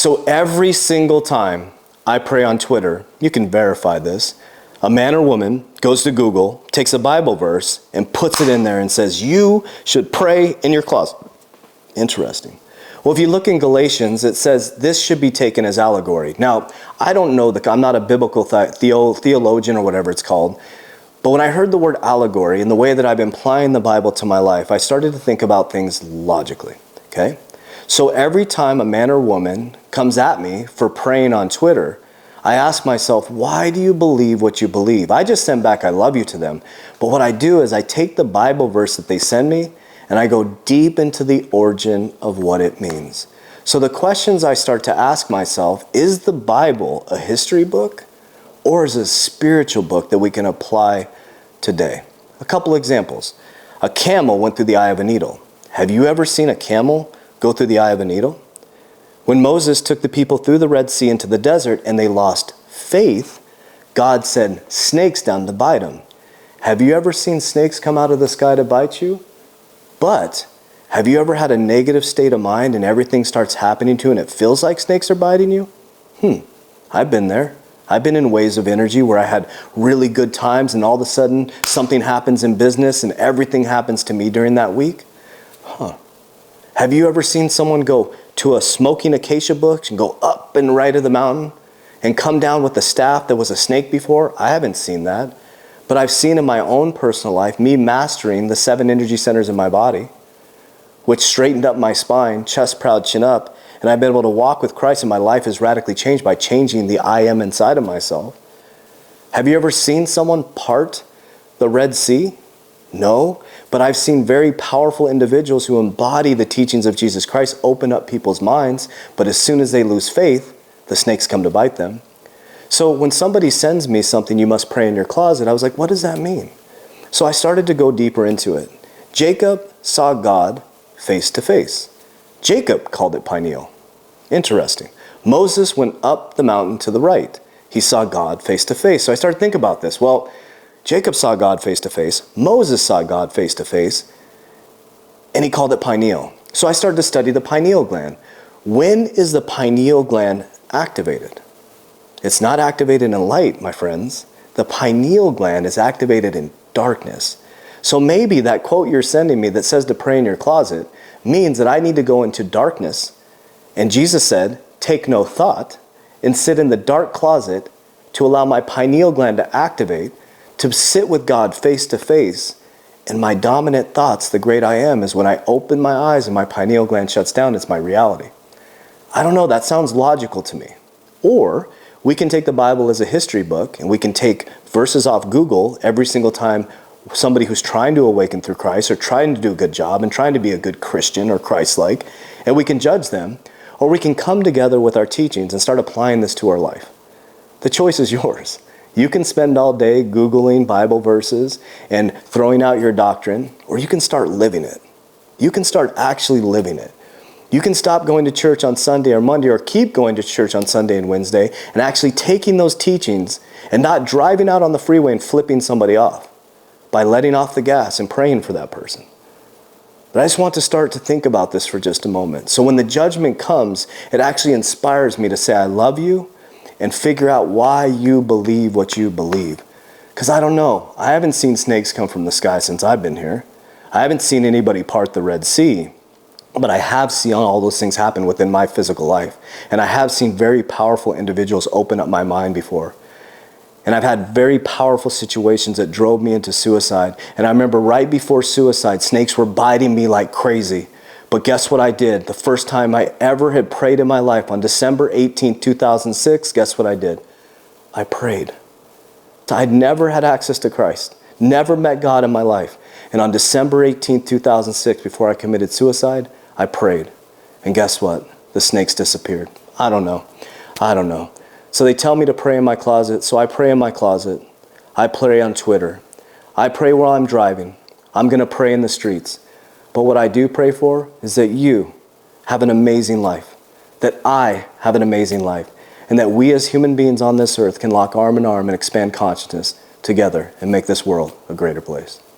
So every single time I pray on Twitter, you can verify this, a man or woman goes to Google, takes a Bible verse, and puts it in there and says, you should pray in your closet. Interesting. Well, if you look in Galatians, it says this should be taken as allegory. Now, I don't know, I'm not a biblical theologian or whatever it's called, but when I heard the word allegory and the way that I've been applying the Bible to my life, I started to think about things logically, okay? So every time a man or woman comes at me for praying on Twitter, I ask myself, why do you believe what you believe? I just send back I love you to them. But what I do is I take the Bible verse that they send me and I go deep into the origin of what it means. So the questions I start to ask myself, is the Bible a history book or is it a spiritual book that we can apply today? A couple examples. A camel went through the eye of a needle. Have you ever seen a camel go through the eye of a needle? When Moses took the people through the Red Sea into the desert and they lost faith, God sent snakes down to bite them. Have you ever seen snakes come out of the sky to bite you? But have you ever had a negative state of mind and everything starts happening to you and it feels like snakes are biting you? I've been there. I've been in waves of energy where I had really good times and all of a sudden something happens in business and everything happens to me during that week. Have you ever seen someone go to a smoking acacia bush and go up and right of the mountain and come down with a staff that was a snake before? I haven't seen that. But I've seen in my own personal life, me mastering the 7 energy centers in my body, which straightened up my spine, chest proud, chin up, and I've been able to walk with Christ and my life is radically changed by changing the I am inside of myself. Have you ever seen someone part the Red Sea? No, but I've seen very powerful individuals who embody the teachings of Jesus Christ open up people's minds, but as soon as they lose faith, the snakes come to bite them. So when somebody sends me something, you must pray in your closet, I was like, what does that mean? So I started to go deeper into it. Jacob saw God face to face. Jacob called it pineal. Interesting. Moses went up the mountain to the right. He saw God face to face. So I started to think about this. Well, Jacob saw God face to face. Moses saw God face to face. And he called it pineal. So I started to study the pineal gland. When is the pineal gland activated? It's not activated in light, my friends. The pineal gland is activated in darkness. So maybe that quote you're sending me that says to pray in your closet means that I need to go into darkness. And Jesus said, take no thought and sit in the dark closet to allow my pineal gland to activate, to sit with God face to face. And my dominant thoughts, the great I am, is when I open my eyes and my pineal gland shuts down, it's my reality. I don't know, that sounds logical to me. Or we can take the Bible as a history book and we can take verses off Google every single time somebody who's trying to awaken through Christ or trying to do a good job and trying to be a good Christian or Christ-like, and we can judge them, or we can come together with our teachings and start applying this to our life. The choice is yours. You can spend all day Googling Bible verses and throwing out your doctrine, or you can start living it. You can start actually living it. You can stop going to church on Sunday or Monday or keep going to church on Sunday and Wednesday and actually taking those teachings and not driving out on the freeway and flipping somebody off by letting off the gas and praying for that person. But I just want to start to think about this for just a moment. So when the judgment comes, it actually inspires me to say, I love you, and figure out why you believe what you believe. Because I don't know. I haven't seen snakes come from the sky since I've been here. I haven't seen anybody part the Red Sea. But I have seen all those things happen within my physical life. And I have seen very powerful individuals open up my mind before. And I've had very powerful situations that drove me into suicide. And I remember right before suicide, snakes were biting me like crazy. But guess what I did? The first time I ever had prayed in my life on December 18, 2006, guess what I did? I prayed. I'd never had access to Christ, never met God in my life. And on December 18, 2006, before I committed suicide, I prayed. And guess what? The snakes disappeared. I don't know. So they tell me to pray in my closet, so I pray in my closet. I pray on Twitter. I pray while I'm driving. I'm going to pray in the streets. But what I do pray for is that you have an amazing life, that I have an amazing life, and that we as human beings on this earth can lock arm in arm and expand consciousness together and make this world a greater place.